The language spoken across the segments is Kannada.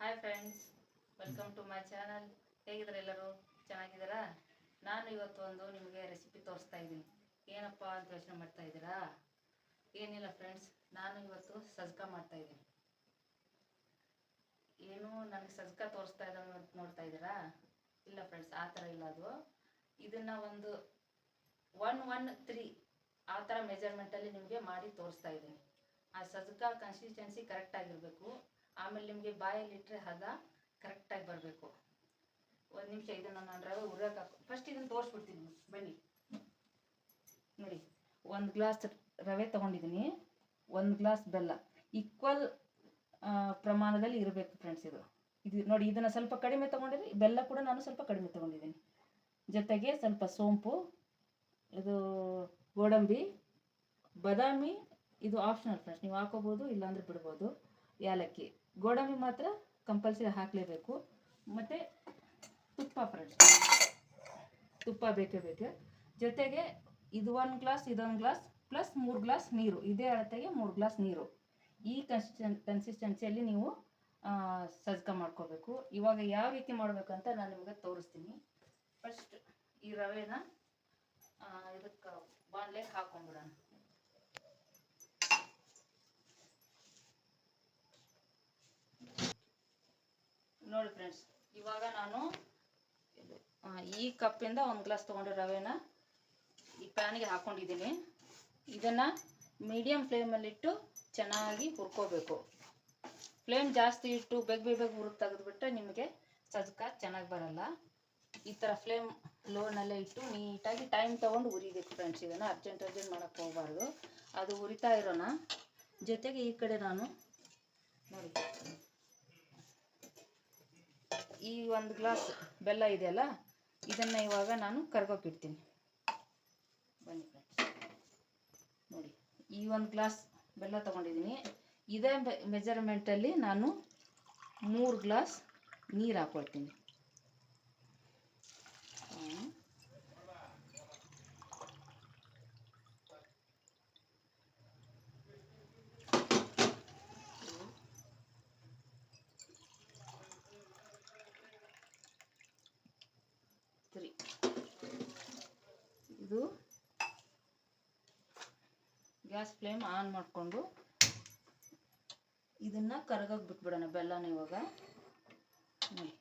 Hi friends, welcome to my channel. ಹೇಗಿದ್ದಾರೆ ಎಲ್ಲರೂ? ಚೆನ್ನಾಗಿದ್ದೀರಾ? ನಾನು ಇವತ್ತು ಒಂದು ನಿಮಗೆ ರೆಸಿಪಿ ತೋರಿಸ್ತಾ ಇದ್ದೀನಿ. ಏನಪ್ಪ ಅಂತ ಯೋಚನೆ ಮಾಡ್ತಾ ಇದ್ದೀರಾ? ಏನಿಲ್ಲ ಫ್ರೆಂಡ್ಸ್, ನಾನು ಇವತ್ತು ಸಜ್ಕ ಮಾಡ್ತಾ ಇದ್ದೀನಿ. ಏನು ನನಗೆ ಸಜ್ಕ ತೋರಿಸ್ತಾ ಇದ್ದಾವೆ ಅಂತ ನೋಡ್ತಾ ಇದ್ದೀರಾ? ಇಲ್ಲ ಫ್ರೆಂಡ್ಸ್, ಆ ಥರ ಇಲ್ಲ. ಅದು ಇದನ್ನು ಒಂದು 113 ಆ ಥರ ಮೆಜರ್ಮೆಂಟಲ್ಲಿ ನಿಮಗೆ ಮಾಡಿ ತೋರಿಸ್ತಾ ಇದ್ದೀನಿ. ಆ ಸಜ್ಕ ಕನ್ಸಿಸ್ಟೆನ್ಸಿ ಕರೆಕ್ಟಾಗಿರಬೇಕು. ಆಮೇಲೆ ನಿಮಗೆ ಬಾಯಲ್ಲಿಟ್ಟರೆ ಹದ ಕರೆಕ್ಟಾಗಿ ಬರಬೇಕು. ಒಂದು ನಿಮಿಷ ಇದನ್ನು ನಾನು ರವೆ ಹುರಿಯೋಕೆ ಫಸ್ಟ್ ಇದನ್ನು ತೋರಿಸ್ಬಿಡ್ತೀನಿ ಬನ್ನಿ. ನೋಡಿ, 1 ಗ್ಲಾಸ್ ರವೆ ತೊಗೊಂಡಿದ್ದೀನಿ, 1 ಗ್ಲಾಸ್ ಬೆಲ್ಲ ಈಕ್ವಲ್ ಪ್ರಮಾಣದಲ್ಲಿ ಇರಬೇಕು ಫ್ರೆಂಡ್ಸ್. ಇದು ನೋಡಿ, ಇದನ್ನು ಸ್ವಲ್ಪ ಕಡಿಮೆ ತೊಗೊಂಡಿರಿ. ಬೆಲ್ಲ ಕೂಡ ನಾನು ಸ್ವಲ್ಪ ಕಡಿಮೆ ತೊಗೊಂಡಿದ್ದೀನಿ. ಜೊತೆಗೆ ಸ್ವಲ್ಪ ಸೋಂಪು, ಇದು ಗೋಡಂಬಿ, ಬಾದಾಮಿ, ಇದು ಆಪ್ಷನಲ್ ಫ್ರೆಂಡ್ಸ್, ನೀವು ಹಾಕೋಬೋದು, ಇಲ್ಲಾಂದರೆ ಬಿಡ್ಬೋದು. ಏಲಕ್ಕಿ, ಗೋಡಂಬಿ ಮಾತ್ರ ಕಂಪಲ್ಸರಿ ಹಾಕಲೇಬೇಕು. ಮತ್ತು ತುಪ್ಪ ಫ್ರೆಂಡ್ಸ್, ತುಪ್ಪ ಬೇಕೇ ಬೇಕು. ಜೊತೆಗೆ ಇದು 1 ಗ್ಲಾಸ್, ಇದೊಂದು ಗ್ಲಾಸ್ ಪ್ಲಸ್ 3 ಗ್ಲಾಸ್ ನೀರು, ಇದೇ ಅಳತೆಗೆ 3 ಗ್ಲಾಸ್ ನೀರು. ಈ ಕನ್ಸಿಸ್ಟೆನ್ಸಿಯಲ್ಲಿ ನೀವು ಸಜ್ಕ ಮಾಡ್ಕೋಬೇಕು. ಇವಾಗ ಯಾವ ರೀತಿ ಮಾಡಬೇಕಂತ ನಾನು ನಿಮಗೆ ತೋರಿಸ್ತೀನಿ. ಫಸ್ಟ್ ಈ ರವೆನ ಇದಕ್ಕೆ ಬಾಣಲೆಗೆ ಹಾಕೊಂಡ್ಬಿಡೋಣ. ನೋಡಿ ಫ್ರೆಂಡ್ಸ್, ಇವಾಗ ನಾನು ಈ ಕಪ್ಪಿಂದ 1 ಗ್ಲಾಸ್ ತೊಗೊಂಡು ರವೆನ ಈ ಪ್ಯಾನಿಗೆ ಹಾಕ್ಕೊಂಡಿದ್ದೀನಿ. ಇದನ್ನು ಮೀಡಿಯಮ್ ಫ್ಲೇಮಲ್ಲಿಟ್ಟು ಚೆನ್ನಾಗಿ ಹುರ್ಕೋಬೇಕು. ಫ್ಲೇಮ್ ಜಾಸ್ತಿ ಇಟ್ಟು ಬೇಗ ಹುರಿದು ತೆಗೆದುಬಿಟ್ರೆ ನಿಮಗೆ ಸಜ್ಕ ಚೆನ್ನಾಗಿ ಬರಲ್ಲ. ಈ ಥರ ಫ್ಲೇಮ್ ಲೋನಲ್ಲೇ ಇಟ್ಟು ನೀಟಾಗಿ ಟೈಮ್ ತೊಗೊಂಡು ಹುರಿಬೇಕು ಫ್ರೆಂಡ್ಸ್. ಇದನ್ನು ಅರ್ಜೆಂಟ್ ಮಾಡೋಕ್ಕೆ ಹೋಗಬಾರ್ದು. ಅದು ಹುರಿತಾ ಇರೋಣ. ಜೊತೆಗೆ ಈ ಕಡೆ ನಾನು ನೋಡಿ, ಈ 1 ಗ್ಲಾಸ್ ಬೆಲ್ಲ ಇದೆಯಲ್ಲ, ಇದನ್ನು ಇವಾಗ ನಾನು ಕರ್ಗೋಕಿಡ್ತೀನಿ. ಬನ್ನಿ ಫ್ರೆಂಡ್ಸ್, ನೋಡಿ, ಈ 1 ಗ್ಲಾಸ್ ಬೆಲ್ಲ ತೊಗೊಂಡಿದ್ದೀನಿ. ಇದೇ ಮೆಜರ್ಮೆಂಟಲ್ಲಿ ನಾನು 3 ಗ್ಲಾಸ್ ನೀರು ಹಾಕ್ಕೊಳ್ತೀನಿ. ಇದು ಗ್ಯಾಸ್ ಫ್ಲೇಮ್ ಆನ್ ಮಾಡಿಕೊಂಡು ಇದನ್ನು ಕರಗೋಗಿ ಬಿಟ್ಬಿಡೋಣ ಬೆಲ್ಲನ. ಇವಾಗ ನೋಡಿ,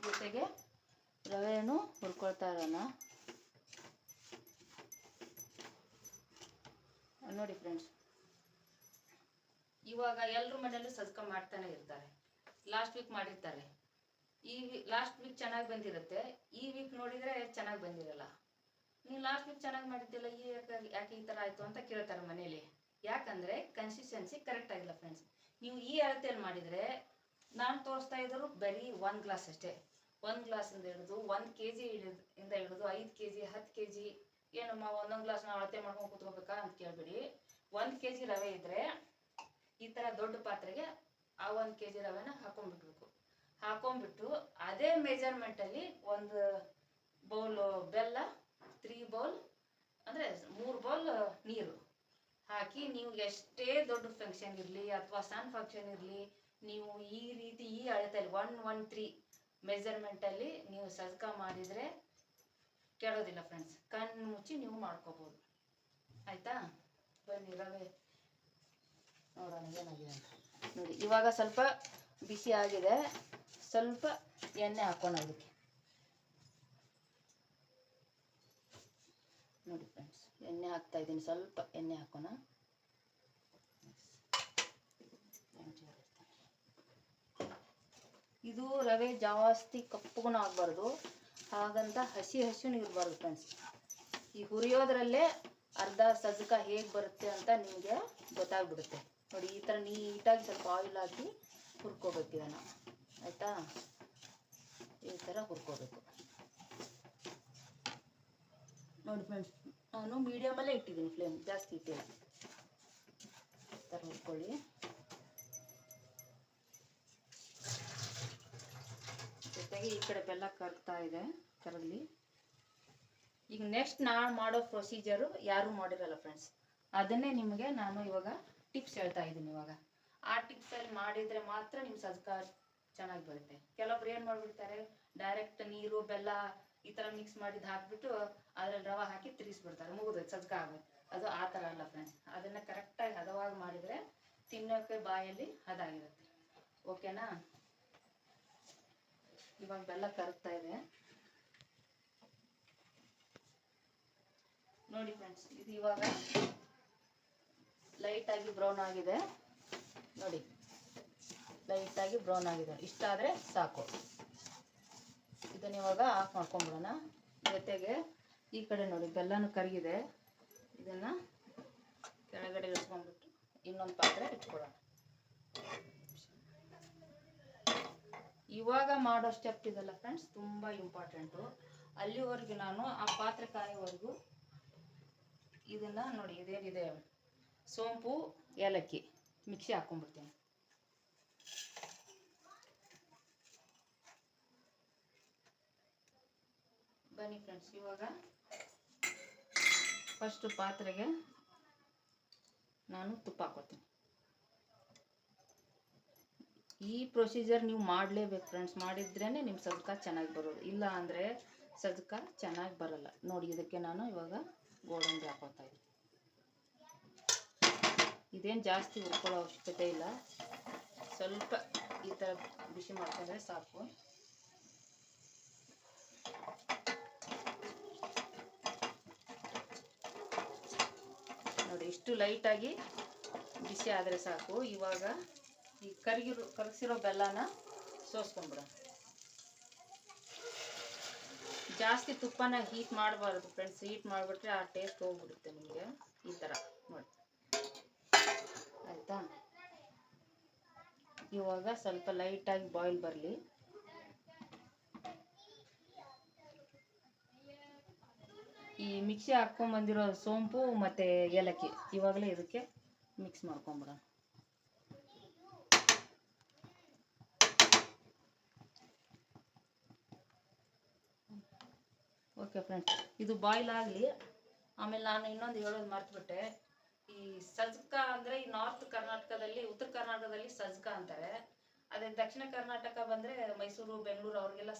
ಜೊತೆಗೆ ರವೆನೂ ಹುರ್ಕೊಳ್ತಾ ಇರೋಣ. ನೋಡಿ ಫ್ರೆಂಡ್ಸ್, ಇವಾಗ ಎಲ್ಲರ ಮನೆಯಲ್ಲೂ ಸಜ್ಕ ಮಾಡ್ತಾನೆ ಇರ್ತಾರೆ. ಲಾಸ್ಟ್ ವೀಕ್ ಮಾಡಿರ್ತಾರೆ. ಲಾಸ್ಟ್ ವೀಕ್ ಚೆನ್ನಾಗಿ ಬಂದಿರುತ್ತೆ, ಈ ವೀಕ್ ನೋಡಿದರೆ ಚೆನ್ನಾಗಿ ಬಂದಿರಲ್ಲ. ನೀವು ಲಾಸ್ಟ್ ವೀಕ್ ಚೆನ್ನಾಗಿ ಮಾಡಿದ್ದಿಲ್ಲ, ಯಾಕೆ ಈ ಥರ ಆಯಿತು ಅಂತ ಕೇಳ್ತಾರೆ ಮನೇಲಿ. ಯಾಕಂದರೆ ಕನ್ಸಿಸ್ಟೆನ್ಸಿ ಕರೆಕ್ಟ್ ಆಗಿಲ್ಲ ಫ್ರೆಂಡ್ಸ್. ನೀವು ಈ ಅಳತೆಯಲ್ಲಿ ಮಾಡಿದರೆ, ನಾನು ತೋರಿಸ್ತಾ ಇದ್ದರು ಬರೀ 1 ಗ್ಲಾಸ್ ಅಷ್ಟೇ. 1 ಗ್ಲಾಸಿಂದ ಹಿಡಿದು 1 kg ಇಂದ ಹಿಡಿದು 5 kg 10 kg ಏನಮ್ಮ ಒಂದೊಂದು ಗ್ಲಾಸ್ ನಾವು ಅಳತೆ ಮಾಡ್ಕೊಂಡು ಕೂತ್ಕೋಬೇಕಾ ಅಂತ ಕೇಳಬೇಡಿ. 1 kg ರವೆ ಇದ್ದರೆ ಈ ಥರ ದೊಡ್ಡ ಪಾತ್ರೆಗೆ ಆ 1 kg ರವೆನ ಹಾಕೊಂಡ್ಬಿಟ್ಟು ಅದೇ ಮೆಜರ್ಮೆಂಟಲ್ಲಿ 1 ಬೌಲ್ ಬೆಲ್ಲ, 3 ಬೌಲ್ ಅಂದರೆ 3 ಬೌಲ್ ನೀರು ಹಾಕಿ, ನೀವು ಎಷ್ಟೇ ದೊಡ್ಡ ಫಂಕ್ಷನ್ ಇರಲಿ ಅಥವಾ ಸಣ್ಣ ಫಂಕ್ಷನ್ ಇರಲಿ, ನೀವು ಈ ರೀತಿ ಈ ಅಳತೆಯಲ್ಲಿ 113 ಮೆಜರ್ಮೆಂಟಲ್ಲಿ ನೀವು ಸಜ್ಕ ಮಾಡಿದರೆ ಕೆಡೋದಿಲ್ಲ ಫ್ರೆಂಡ್ಸ್. ಕಣ್ಣು ಮುಚ್ಚಿ ನೀವು ಮಾಡ್ಕೋಬೋದು. ಆಯಿತಾ? ಬನ್ನಿ ರವೆ ನೋಡೋಣ ಏನಾಗಿದೆ ಅಂತ. ನೋಡಿ, ಇವಾಗ ಸ್ವಲ್ಪ ಬಿಸಿ ಆಗಿದೆ. ಸ್ವಲ್ಪ ಎಣ್ಣೆ ಹಾಕೋಣ ಅದಕ್ಕೆ. ನೋಡಿ ಫ್ರೆಂಡ್ಸ್, ಎಣ್ಣೆ ಹಾಕ್ತಾ ಇದ್ದೀನಿ. ಸ್ವಲ್ಪ ಎಣ್ಣೆ ಹಾಕೋಣ. ಇದು ರವೆ ಜಾಸ್ತಿ ಕಪ್ಪಗೂ ಆಗಬಾರ್ದು, ಹಾಗಂತ ಹಸಿನೂ ಇರಬಾರ್ದು ಫ್ರೆಂಡ್ಸ್. ಈ ಹುರಿಯೋದ್ರಲ್ಲೇ ಅರ್ಧ ಸಜ್ಕ ಹೇಗೆ ಬರುತ್ತೆ ಅಂತ ನಿಮಗೆ ಗೊತ್ತಾಗ್ಬಿಡುತ್ತೆ. ನೋಡಿ, ಈ ಥರ ನೀಟಾಗಿ ಸ್ವಲ್ಪ ಆಯಿಲ್ ಹಾಕಿ ಹುರ್ಕೋಬೇಕು ಇದನ್ನು. ಆಯಿತಾ? ಈ ಥರ ಹುರ್ಕೋಬೇಕು. ನೋಡಿ ಫ್ರೆಂಡ್ಸ್, ನಾನು ಮೀಡಿಯಮಲ್ಲೇ ಇಟ್ಟಿದ್ದೀನಿ, ಫ್ಲೇಮ್ ಜಾಸ್ತಿ ಇಟ್ಟಿಲ್ಲ. ಈ ಥರ ಹುರ್ಕೊಳ್ಳಿ. ಜೊತೆಗೆ ಈ ಕಡೆ ಬೆಲ್ಲ ಕರಗಲಿ. ಈಗ ನೆಕ್ಸ್ಟ್ ನಾನು ಮಾಡೋ ಪ್ರೊಸೀಜರು ಯಾರೂ ಮಾಡಿರಲ್ಲ ಫ್ರೆಂಡ್ಸ್. ಅದನ್ನೇ ನಿಮಗೆ ನಾನು ಇವಾಗ ಟಿಪ್ಸ್ ಹೇಳ್ತಾ ಇದ್ದೀನಿ. ಇವಾಗ ಆರ್ಟಿಫಿಷಿಯಲ್ ಮಾಡಿದರೆ ಮಾತ್ರ ನಿಮ್ಮ ಸಜ್ಕ ಚೆನ್ನಾಗಿ ಬರುತ್ತೆ. ಕೆಲವೊಬ್ರು ಏನು ಮಾಡಿಬಿಡ್ತಾರೆ, ಡೈರೆಕ್ಟ್ ನೀರು ಬೆಲ್ಲ ಈ ಥರ ಮಿಕ್ಸ್ ಮಾಡಿದ್ದು ಹಾಕಿಬಿಟ್ಟು ಅದ್ರಲ್ಲಿ ರವೆ ಹಾಕಿ ತಿರ್ಗಿಸ್ಬಿಡ್ತಾರೆ, ಮುಗಿದೋಯ್ತು ಸಜ್ಕ ಆಗುತ್ತೆ. ಅದು ಆ ಥರ ಅಲ್ಲ ಫ್ರೆಂಡ್ಸ್. ಅದನ್ನು ಕರೆಕ್ಟಾಗಿ ಹದವಾಗಿ ಮಾಡಿದರೆ ತಿನ್ನೋಕ್ಕೆ ಬಾಯಲ್ಲಿ ಹದಾಗಿರುತ್ತೆ. ಓಕೆನಾ? ಇವಾಗ ಬೆಲ್ಲ ಕರಗ್ತಾ ಇದೆ ನೋಡಿ ಫ್ರೆಂಡ್ಸ್. ಇದು ಇವಾಗ ಲೈಟಾಗಿ ಬ್ರೌನ್ ಆಗಿದೆ ನೋಡಿ, ಲೈಟಾಗಿ ಬ್ರೌನ್ ಆಗಿದೆ. ಇಷ್ಟ ಆದರೆ ಸಾಕು. ಇದನ್ನ ಇವಾಗ ಆಫ್ ಮಾಡ್ಕೊಂಬಿಡೋಣ. ಜೊತೆಗೆ ಈ ಕಡೆ ನೋಡಿ ಬೆಲ್ಲನೂ ಕರಗಿದೆ. ಇದನ್ನು ಕೆಳಗಡೆ ಇಟ್ಕೊಂಡ್ಬಿಟ್ಟು ಇನ್ನೊಂದು ಪಾತ್ರೆ ಇಟ್ಕೊಳ್ಳೋಣ. ಇವಾಗ ಮಾಡೋ ಸ್ಟೆಪ್ ಇದೆಲ್ಲ ಫ್ರೆಂಡ್ಸ್ ತುಂಬ ಇಂಪಾರ್ಟೆಂಟು. ಅಲ್ಲಿವರೆಗೂ ನಾನು ಆ ಪಾತ್ರೆ ಕಾಯೋವರೆಗೂ ಇದನ್ನು ನೋಡಿ, ಇದೇನಿದೆ ಸೋಂಪು ಏಲಕ್ಕಿ ಮಿಕ್ಸಿ ಹಾಕ್ಕೊಂಡ್ಬಿಡ್ತೀನಿ. ಬನ್ನಿ ಫ್ರೆಂಡ್ಸ್, ಇವಾಗ ಫಸ್ಟು ಪಾತ್ರೆಗೆ ನಾನು ತುಪ್ಪ ಹಾಕೋತೀನಿ. ಈ ಪ್ರೊಸೀಜರ್ ನೀವು ಮಾಡಲೇಬೇಕು ಫ್ರೆಂಡ್ಸ್. ಮಾಡಿದ್ರೇ ನಿಮ್ಮ ಸಜ್ಕ ಚೆನ್ನಾಗಿ ಬರೋದು. ಇಲ್ಲ ಅಂದರೆ ಸಜ್ಕ ಚೆನ್ನಾಗಿ ಬರಲ್ಲ. ನೋಡಿ, ಇದಕ್ಕೆ ನಾನು ಇವಾಗ ಗೋಡಂಬಿ ಹಾಕೋತಾ ಇದ್ದೀನಿ. ಇದೇನು ಜಾಸ್ತಿ ಹುರ್ಕೊಳ್ಳೋ ಅವಶ್ಯಕತೆ ಇಲ್ಲ. ಸ್ವಲ್ಪ ಈ ಥರ ಬಿಸಿ ಮಾಡ್ಕೊಂಡ್ರೆ ಸಾಕು. ನೋಡಿ, ಇಷ್ಟು ಲೈಟಾಗಿ ಬಿಸಿ ಆದರೆ ಸಾಕು. ಇವಾಗ ಈ ಕರಗಿಸಿರೋ ಬೆಲ್ಲನ ಸೋಸ್ಕೊಂಡ್ಬಿಡೋಣ. ಜಾಸ್ತಿ ತುಪ್ಪನ ಹೀಟ್ ಮಾಡಬಾರ್ದು ಫ್ರೆಂಡ್ಸ್. ಹೀಟ್ ಮಾಡಿಬಿಟ್ರೆ ಆ ಟೇಸ್ಟ್ ಹೋಗ್ಬಿಡುತ್ತೆ ನಿಮಗೆ. ಈ ಥರ ನೋಡಿ, ಆಯಿತಾ? ಇವಾಗ ಸ್ವಲ್ಪ ಲೈಟಾಗಿ ಬಾಯ್ಲ್ ಬರಲಿ. ಈ ಮಿಕ್ಸಿ ಹಾಕ್ಕೊಂಬಂದಿರೋ ಸೋಂಪು ಮತ್ತು ಏಲಕ್ಕಿ ಇವಾಗಲೇ ಇದಕ್ಕೆ ಮಿಕ್ಸ್ ಮಾಡ್ಕೊಂಬಿಡೋಣ. ಓಕೆ ಫ್ರೆಂಡ್ಸ್, ಇದು ಬಾಯ್ಲ್ ಆಗಲಿ. ಆಮೇಲೆ ನಾನು ಇನ್ನೊಂದು ಹೇಳೋದು ಮರ್ತುಬಿಟ್ಟೆ. ಈ ಸಜ್ಕ ಅಂದರೆ ಈ ನಾರ್ತ್ ಕರ್ನಾಟಕದಲ್ಲಿ, ಉತ್ತರ ಕರ್ನಾಟಕದಲ್ಲಿ ಸಜ್ಕ ಅಂತಾರೆ. ಅದೇ ದಕ್ಷಿಣ ಕರ್ನಾಟಕ ಬಂದರೆ ಮೈಸೂರು ಬೆಂಗಳೂರು ಅವ್ರಿಗೆಲ್ಲ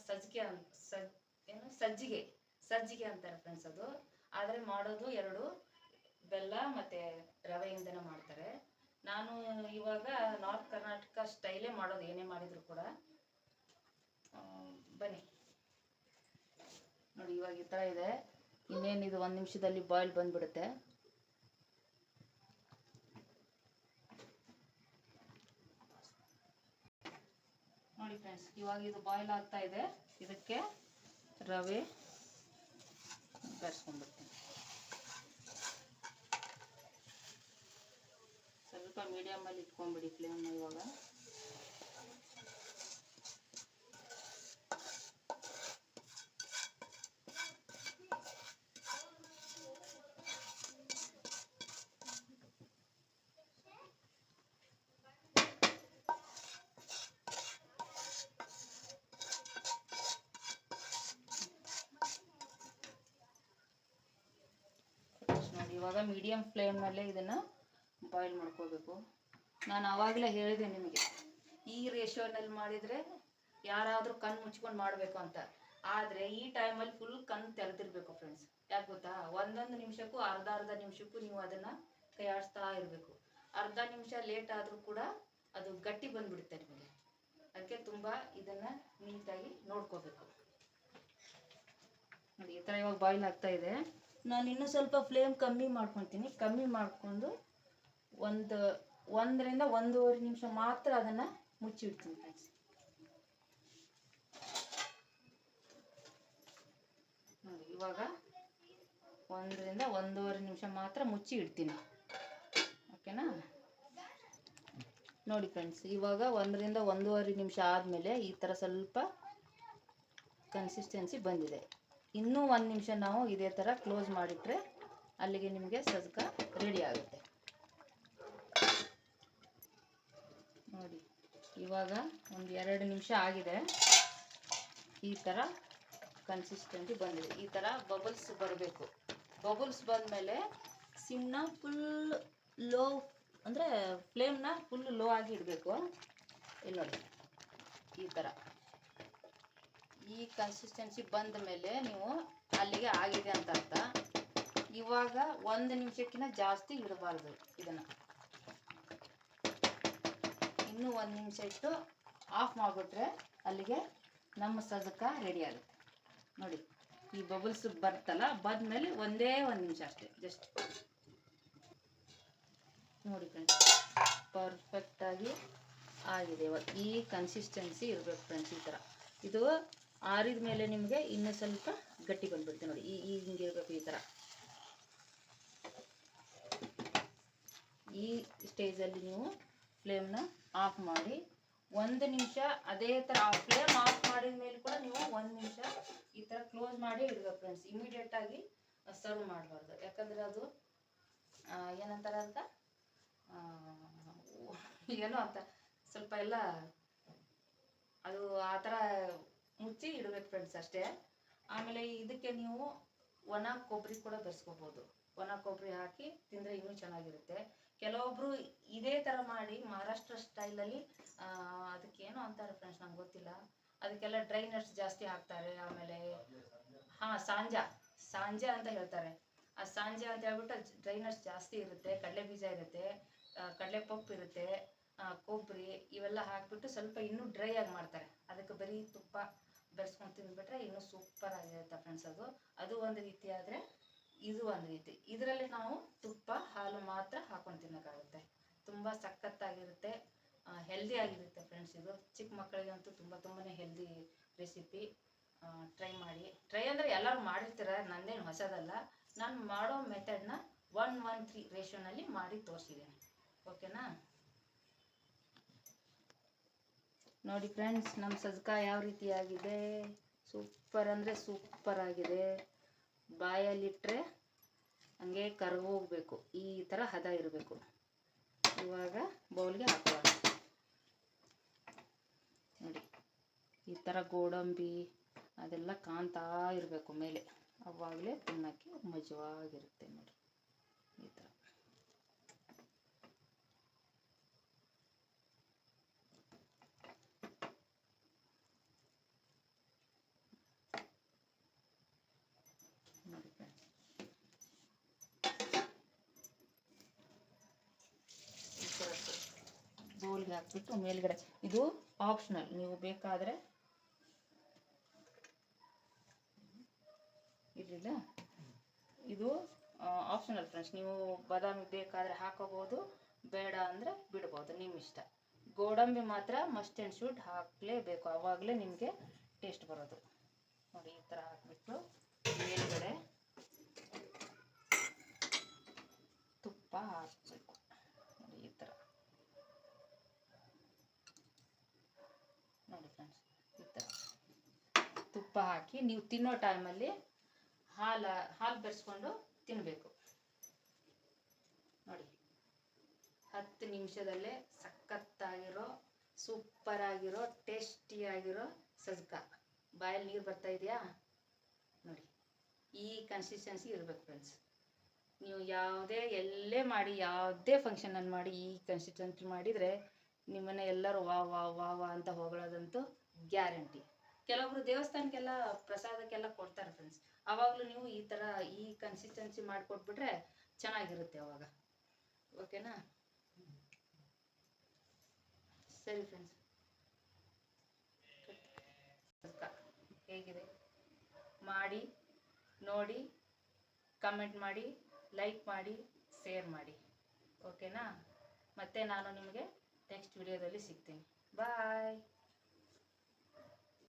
ಸಜ್ಜಿಗೆ ಅಂತಾರೆ ಫ್ರೆಂಡ್ಸ್. ಅದು ಆದರೆ ಮಾಡೋದು ಎರಡು, ಬೆಲ್ಲ ಮತ್ತು ರವೆಯಿಂದನೇ ಮಾಡ್ತಾರೆ. ನಾನು ಇವಾಗ ನಾರ್ತ್ ಕರ್ನಾಟಕ ಸ್ಟೈಲೇ ಮಾಡೋದು, ಏನೇ ಮಾಡಿದ್ರು ಕೂಡ. ಬನ್ನಿ ನೋಡಿ, ಇವಾಗ ಈ ಥರ ಇದೆ. ಇನ್ನೇನಿದು 1 ನಿಮಿಷದಲ್ಲಿ ಬಾಯ್ಲ್ ಬಂದ್ಬಿಡುತ್ತೆ. ನೋಡಿ ಫ್ರೆಂಡ್ಸ್, ಇವಾಗ ಇದು ಬಾಯ್ಲ್ ಆಗ್ತಾ ಇದೆ. ಇದಕ್ಕೆ ರವೆ ಬೆರೆಸ್ಕೊಂಡ್ಬಿಡ್ತೀನಿ. ಸ್ವಲ್ಪ ಮೀಡಿಯಮಲ್ಲಿ ಇಟ್ಕೊಂಡ್ಬಿಡಿ ಫ್ಲೇಮ್ನ. ಇವಾಗ ಇವಾಗ ಮೀಡಿಯಮ್ ಫ್ಲೇಮ್ನಲ್ಲೇ ಇದನ್ನು ಬಾಯ್ಲ್ ಮಾಡ್ಕೋಬೇಕು. ನಾನು ಆವಾಗಲೇ ಹೇಳಿದೆ ನಿಮಗೆ, ಈ ರೇಷಿಯೋನಲ್ಲಿ ಮಾಡಿದರೆ ಯಾರಾದರೂ ಕಣ್ಣು ಮುಚ್ಕೊಂಡು ಮಾಡಬೇಕು ಅಂತ. ಆದರೆ ಈ ಟೈಮಲ್ಲಿ ಫುಲ್ ಕಣ್ಣು ತೆರೆದಿರಬೇಕು ಫ್ರೆಂಡ್ಸ್. ಯಾಕೆ ಗೊತ್ತಾ? ಒಂದೊಂದು ನಿಮಿಷಕ್ಕೂ ಅರ್ಧ ನಿಮಿಷಕ್ಕೂ ನೀವು ಅದನ್ನು ಕೈ ಆಡಿಸ್ತಾ ಇರಬೇಕು. ಅರ್ಧ ನಿಮಿಷ ಲೇಟ್ ಆದರೂ ಕೂಡ ಅದು ಗಟ್ಟಿ ಬಂದುಬಿಡುತ್ತೆ ನಿಮಗೆ. ಅದಕ್ಕೆ ತುಂಬ ಇದನ್ನು ನೀಟಾಗಿ ನೋಡ್ಕೋಬೇಕು. ನೋಡಿ, ಈ ಥರ ಇವಾಗ ಬಾಯ್ಲ್ ಆಗ್ತಾ ಇದೆ. ನಾನು ಇನ್ನೂ ಸ್ವಲ್ಪ ಫ್ಲೇಮ್ ಕಮ್ಮಿ ಮಾಡ್ಕೊತೀನಿ. ಕಮ್ಮಿ ಮಾಡಿಕೊಂಡು 1 ರಿಂದ 1.5 ನಿಮಿಷ ಮಾತ್ರ ಅದನ್ನು ಮುಚ್ಚಿಡ್ತೀನಿ ಫ್ರೆಂಡ್ಸ್. ನೋಡಿ, ಇವಾಗ 1 ರಿಂದ 1.5 ನಿಮಿಷ ಮಾತ್ರ ಮುಚ್ಚಿ ಇಡ್ತೀನಿ. ಓಕೆನಾ? ನೋಡಿ ಫ್ರೆಂಡ್ಸ್, ಇವಾಗ 1 ರಿಂದ 1.5 ನಿಮಿಷ ಆದಮೇಲೆ ಈ ಥರ ಸ್ವಲ್ಪ ಕನ್ಸಿಸ್ಟೆನ್ಸಿ ಬಂದಿದೆ. ಇನ್ನೂ 1 ನಿಮಿಷ ನಾವು ಇದೇ ಥರ ಕ್ಲೋಸ್ ಮಾಡಿಟ್ರೆ ಅಲ್ಲಿಗೆ ನಿಮಗೆ ಸಜ್ಕ ರೆಡಿ ಆಗುತ್ತೆ. ನೋಡಿ, ಇವಾಗ ಒಂದು 2 ನಿಮಿಷ ಆಗಿದೆ. ಈ ಥರ ಕನ್ಸಿಸ್ಟೆನ್ಸಿ ಬಂದಿದೆ. ಈ ಥರ ಬಬಲ್ಸ್ ಬರಬೇಕು. ಬಬಲ್ಸ್ ಬಂದಮೇಲೆ ಸಿಮ್ನ ಫುಲ್ ಲೋ ಅಂದರೆ ಫ್ಲೇಮ್ನ ಫುಲ್ ಲೋ ಆಗಿ ಇಡಬೇಕು. ಇಲ್ಲಿ ನೋಡಿ ಈ ಥರ ಈ ಕನ್ಸಿಸ್ಟೆನ್ಸಿ ಬಂದ ಮೇಲೆ ನೀವು ಅಲ್ಲಿಗೆ ಆಗಿದೆ ಅಂತ ಅರ್ಥ. ಇವಾಗ 1 ನಿಮಿಷಕ್ಕಿಂತ ಜಾಸ್ತಿ ಇಡಬಾರ್ದು ಇದನ್ನು. ಇನ್ನೂ 1 ನಿಮಿಷ ಇಟ್ಟು ಆಫ್ ಮಾಡಿಬಿಟ್ರೆ ಅಲ್ಲಿಗೆ ನಮ್ಮ ಸಜ್ಜಕ ರೆಡಿ ಆಗುತ್ತೆ. ನೋಡಿ ಈ ಬಬಲ್ಸ್ ಬರ್ತಲ್ಲ, ಬಂದಮೇಲೆ 1 ನಿಮಿಷ ಅಷ್ಟೇ ಜಸ್ಟ್. ನೋಡಿ ಫ್ರೆಂಡ್ಸ್, ಪರ್ಫೆಕ್ಟಾಗಿ ಆಗಿದೆ. ಇವಾಗ ಈ ಕನ್ಸಿಸ್ಟೆನ್ಸಿ ಇರಬೇಕು ಫ್ರೆಂಡ್ಸ್. ಈ ಥರ ಇದು ಆರಿದ ಮೇಲೆ ನಿಮಗೆ ಇನ್ನೂ ಸ್ವಲ್ಪ ಗಟ್ಟಿ ಬಂದ್ಬಿಡುತ್ತೆ. ನೋಡಿ ಹಿಂಗೆ ಇರಬೇಕು ಈ ಥರ. ಈ ಸ್ಟೇಜಲ್ಲಿ ನೀವು ಫ್ಲೇಮ್ನ ಆಫ್ ಮಾಡಿ 1 ನಿಮಿಷ ಅದೇ ಥರ ಫ್ಲೇಮ್ ಆಫ್ ಮಾಡಿದ ಮೇಲೆ ಕೂಡ ನೀವು 1 ನಿಮಿಷ ಈ ಥರ ಕ್ಲೋಸ್ ಮಾಡಿ ಇಡಬೇಕು ಫ್ರೆಂಡ್ಸ್. ಇಮಿಡಿಯೇಟಾಗಿ ಸರ್ವ್ ಮಾಡಬಾರ್ದು. ಯಾಕಂದರೆ ಅದು ಏನಂತಾರೆ ಅಂತ ಏನೋ ಅಂತ ಸ್ವಲ್ಪ ಎಲ್ಲ ಅದು ಆ ಥರ ಮುಚ್ಚಿ ಇಡಬೇಕು ಫ್ರೆಂಡ್ಸ್ ಅಷ್ಟೇ. ಆಮೇಲೆ ಇದಕ್ಕೆ ನೀವು ಒಣ ಕೊಬ್ಬರಿ ಕೂಡ ಬೆರೆಸ್ಕೋಬೋದು. ಒಣ ಕೊಬ್ಬರಿ ಹಾಕಿ ತಿಂದರೆ ಇನ್ನೂ ಚೆನ್ನಾಗಿರುತ್ತೆ. ಕೆಲವೊಬ್ರು ಇದೇ ಥರ ಮಾಡಿ ಮಹಾರಾಷ್ಟ್ರ ಸ್ಟೈಲಲ್ಲಿ ಅದಕ್ಕೇನೋ ಅಂತಾರೆ ಫ್ರೆಂಡ್ಸ್, ನಂಗೆ ಗೊತ್ತಿಲ್ಲ. ಅದಕ್ಕೆಲ್ಲ ಡ್ರೈ ನಟ್ಸ್ ಜಾಸ್ತಿ ಹಾಕ್ತಾರೆ. ಆಮೇಲೆ ಸಾಂಜಾ ಅಂತ ಹೇಳ್ತಾರೆ. ಆ ಸಾಂಜಾ ಅಂತ ಹೇಳ್ಬಿಟ್ಟು ಡ್ರೈ ನಟ್ಸ್ ಜಾಸ್ತಿ ಇರುತ್ತೆ, ಕಡಲೆ ಬೀಜ ಇರುತ್ತೆ, ಕಡಲೆ ಪಪ್ಪು ಇರುತ್ತೆ, ಕೊಬ್ಬರಿ ಇವೆಲ್ಲ ಹಾಕಿಬಿಟ್ಟು ಸ್ವಲ್ಪ ಇನ್ನೂ ಡ್ರೈ ಆಗಿ ಮಾಡ್ತಾರೆ. ಅದಕ್ಕೆ ಬರೀ ತುಪ್ಪ ಬೆರೆಸ್ಕೊಂಡು ತಿಂದ್ಬಿಟ್ರೆ ಇನ್ನೂ ಸೂಪರ್ ಆಗಿರುತ್ತೆ ಫ್ರೆಂಡ್ಸ್. ಅದು ಒಂದು ರೀತಿ ಆದರೆ ಇದು ಒಂದು ರೀತಿ. ಇದರಲ್ಲಿ ನಾವು ತುಪ್ಪ ಹಾಲು ಮಾತ್ರ ಹಾಕೊಂಡು ತಿನ್ನೋಕ್ಕಾಗುತ್ತೆ. ತುಂಬ ಸಖತ್ತಾಗಿರುತ್ತೆ, ಹೆಲ್ದಿ ಆಗಿರುತ್ತೆ ಫ್ರೆಂಡ್ಸ್. ಇದು ಚಿಕ್ಕ ಮಕ್ಕಳಿಗಂತೂ ತುಂಬಾ ಹೆಲ್ದಿ ರೆಸಿಪಿ. ಟ್ರೈ ಮಾಡಿ. ಟ್ರೈ ಅಂದರೆ ಎಲ್ಲರೂ ಮಾಡಿರ್ತೀರ, ನಂದೇನು ಹೊಸದಲ್ಲ. ನಾನು ಮಾಡೋ ಮೆಥಡ್ನ 1:3 ರೇಷಿಯೋನಲ್ಲಿ ಮಾಡಿ ತೋರಿಸಿದ್ದೇನೆ. ಓಕೆನಾ? ನೋಡಿ ಫ್ರೆಂಡ್ಸ್, ನಮ್ಮ ಸಜ್ಜಕ ಯಾವ ರೀತಿಯಾಗಿದೆ. ಸೂಪರ್ ಅಂದರೆ ಸೂಪರ್ ಆಗಿದೆ. ಬಾಯಲ್ಲಿಟ್ಟರೆ ಹಂಗೆ ಕರಗೋಗ್ಬೇಕು. ಈ ಥರ ಹದ ಇರಬೇಕು. ಇವಾಗ ಬೌಲ್ಗೆ ಹಾಕೋಣ. ನೋಡಿ ಈ ಥರ ಗೋಡಂಬಿ ಅದೆಲ್ಲ ಕಾಣ್ತಾ ಇರಬೇಕು ಮೇಲೆ, ಅವಾಗಲೇ ತಿನ್ನೋಕ್ಕೆ ಮಜವಾಗಿರುತ್ತೆ. ನೋಡಿ ಈ ಥರ. ನೋಡಿ ಫ್ರೆಂಡ್ಸ್, ಈ ಥರ ಬೌಲ್ಗೆ ಹಾಕ್ಬಿಟ್ಟು ಮೇಲ್ಗಡೆ, ಇದು ಆಪ್ಷನಲ್, ನೀವು ಬೇಕಾದರೆ ಇರಲಿಲ್ಲ, ಇದು ಆಪ್ಷನಲ್ ಫ್ರೆಂಡ್ಸ್. ನೀವು ಬಾದಾಮಿ ಬೇಕಾದರೆ ಹಾಕೋಬೋದು, ಬೇಡ ಅಂದರೆ ಬಿಡ್ಬೋದು, ನಿಮ್ಮ ಇಷ್ಟ. ಗೋಡಂಬಿ ಮಾತ್ರ ಮಸ್ಟ್ ಆ್ಯಂಡ್ ಶುಡ್ ಹಾಕಲೇಬೇಕು, ಆವಾಗಲೇ ನಿಮಗೆ ಟೇಸ್ಟ್ ಬರೋದು. ನೋಡಿ ಈ ಥರ ಹಾಕಿಬಿಟ್ಟು ಮೇಲ್ಗಡೆ ತುಪ್ಪ ಹಾಕಬೇಕು. ನೋಡಿ ಈ ಥರ. ನೋಡಿ ಫ್ರೆಂಡ್ಸ್, ಈ ಥರ ತುಪ್ಪ ಹಾಕಿ ನೀವು ತಿನ್ನೋ ಟೈಮಲ್ಲಿ ಹಾಲು ಬೆರೆಸ್ಕೊಂಡು ತಿನ್ನಬೇಕು. ನೋಡಿ 10 ನಿಮಿಷದಲ್ಲೇ ಸಖತ್ತಾಗಿರೋ ಸೂಪರ್ ಆಗಿರೋ ಟೇಸ್ಟಿಯಾಗಿರೋ ಸಜ್ಜಕ. ಬಾಯಲ್ಲಿ ನೀರು ಬರ್ತಾ ಇದೆಯಾ? ನೋಡಿ ಈ ಕನ್ಸಿಸ್ಟೆನ್ಸಿ ಇರಬೇಕು ಫ್ರೆಂಡ್ಸ್. ನೀವು ಎಲ್ಲೇ ಮಾಡಿ, ಯಾವುದೇ ಫಂಕ್ಷನಲ್ಲಿ ಮಾಡಿ, ಈ ಕನ್ಸಿಸ್ಟೆನ್ಸಿ ಮಾಡಿದರೆ ನಿಮ್ಮನ್ನು ಎಲ್ಲರೂ ವಾ ವಾ ವಾ ವಾ ಅಂತ ಹೊಗಳೋದಂತೂ ಗ್ಯಾರಂಟಿ. ಕೆಲವೊಬ್ರು ದೇವಸ್ಥಾನಕ್ಕೆಲ್ಲ ಪ್ರಸಾದಕ್ಕೆಲ್ಲ ಕೊಡ್ತಾರೆ ಫ್ರೆಂಡ್ಸ್. ಆವಾಗಲೂ ನೀವು ಈ ಥರ ಈ ಕನ್ಸಿಸ್ಟೆನ್ಸಿ ಮಾಡಿಕೊಟ್ಬಿಟ್ರೆ ಚೆನ್ನಾಗಿರುತ್ತೆ ಅವಾಗ. ಓಕೆನಾ? ಸರಿ ಫ್ರೆಂಡ್ಸ್, ಹೇಗಿದೆ ಮಾಡಿ ನೋಡಿ, ಕಮೆಂಟ್ ಮಾಡಿ, ಲೈಕ್ ಮಾಡಿ, ಶೇರ್ ಮಾಡಿ. ಓಕೆನಾ? ಮತ್ತೆ ನಾನು ನಿಮಗೆ ನೆಕ್ಸ್ಟ್ ವಿಡಿಯೋದಲ್ಲಿ ಸಿಗ್ತೀನಿ. ಬಾಯ್.